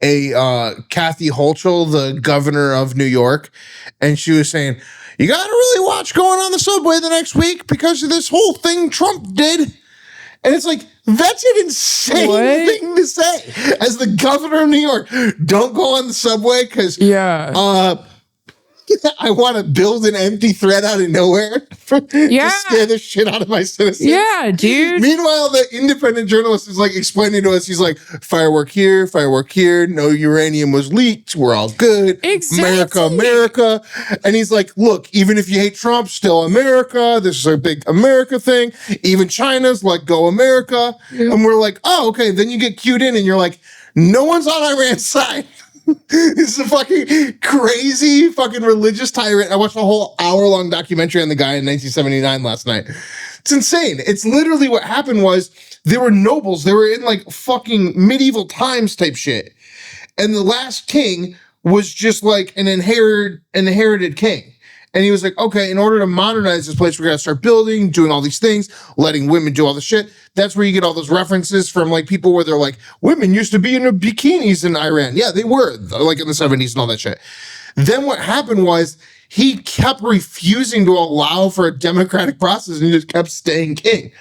Kathy Hochul, the governor of New York, and she was saying, you got to really watch going on the subway the next week because of this whole thing Trump did. And it's like, that's an insane thing to say. As the governor of New York, don't go on the subway because I want to build an empty thread out of nowhere to scare the shit out of my citizens. Yeah, dude. Meanwhile, the independent journalist is like explaining to us, he's like, firework here, no uranium was leaked, we're all good. Exactly. America. And he's like, look, even if you hate Trump, still America. This is a big America thing. Even China's like, go America. Yeah. And we're like, oh, okay. Then you get cued in and you're like, no one's on Iran's side. This is a fucking crazy fucking religious tyrant. I watched a whole hour-long documentary on the guy in 1979 last night. It's insane. It's literally what happened was there were nobles. They were in like fucking medieval times type shit. And the last king was just like an inherited king. And he was like, okay, in order to modernize this place, we're going to start building, doing all these things, letting women do all the shit. That's where you get all those references from like people where they're like, women used to be in bikinis in Iran. Yeah, they were like in the 70s and all that shit. Then what happened was he kept refusing to allow for a democratic process and he just kept staying king.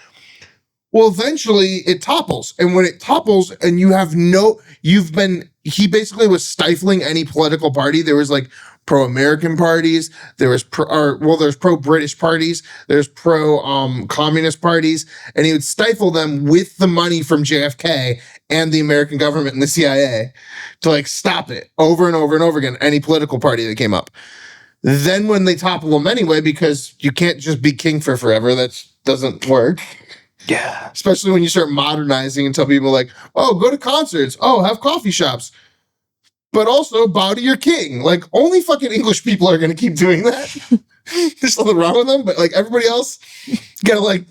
Well, eventually it topples. And when it topples and he basically was stifling any political party. There was like pro-American parties, there's pro-British parties, there's pro-communist parties, and he would stifle them with the money from JFK and the American government and the CIA to like stop it over and over and over again, any political party that came up. Then when they topple them anyway, because you can't just be king for forever, that doesn't work. Yeah. Especially when you start modernizing and tell people like, oh, go to concerts, oh, have coffee shops. But also bow to your king. Like, only fucking English people are going to keep doing that. There's nothing wrong with them, but like everybody else got to like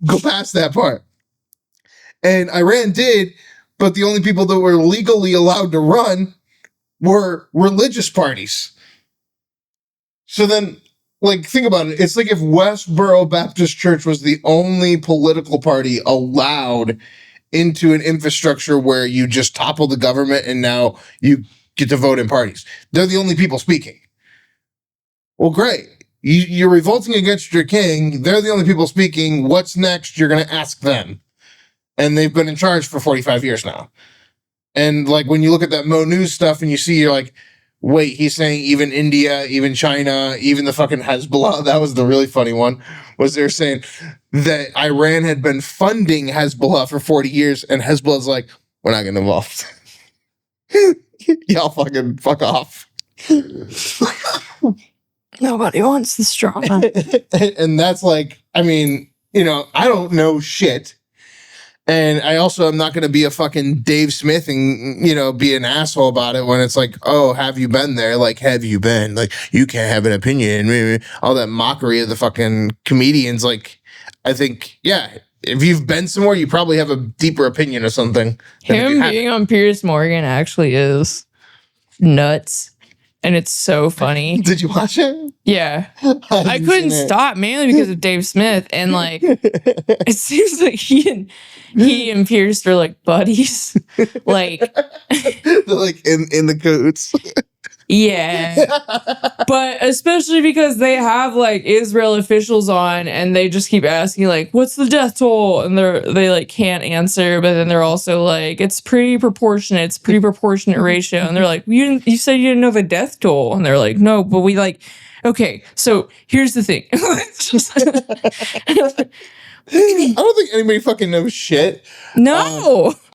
go past that part. And Iran did, but the only people that were legally allowed to run were religious parties. So then, like, think about it. It's like if Westboro Baptist Church was the only political party allowed into an infrastructure where you just topple the government and now you get to vote in parties. They're the only people speaking. Well, great. You're revolting against your king. They're the only people speaking. What's next? You're going to ask them. And they've been in charge for 45 years now. And like when you look at that Mo News stuff and you see, you're like, wait, he's saying even India, even China, even the fucking Hezbollah. That was the really funny one. Was they're saying that Iran had been funding Hezbollah for 40 years, and Hezbollah's like, we're not getting involved. Y'all fucking fuck off. Nobody wants this drama. And that's like, I mean, I don't know shit. And I also am not going to be a fucking Dave Smith and, be an asshole about it when it's like, oh, have you been there? Like, have you been? Like, you can't have an opinion. All that mockery of the fucking comedians. Like, I think, yeah, if you've been somewhere, you probably have a deeper opinion of something. Him being on Piers Morgan actually is nuts. And it's so funny. Did you watch it? Yeah. I couldn't stop, mainly because of Dave Smith. And like, it seems like he and Pierce are like buddies. Like, they're like in the cahoots. Yeah. But especially because they have like Israel officials on and they just keep asking like, what's the death toll? And they like can't answer, but then they're also like, it's pretty proportionate ratio. And they're like, you said you didn't know the death toll. And they're like, no, but we like, okay, so here's the thing. I don't think anybody fucking knows shit. No.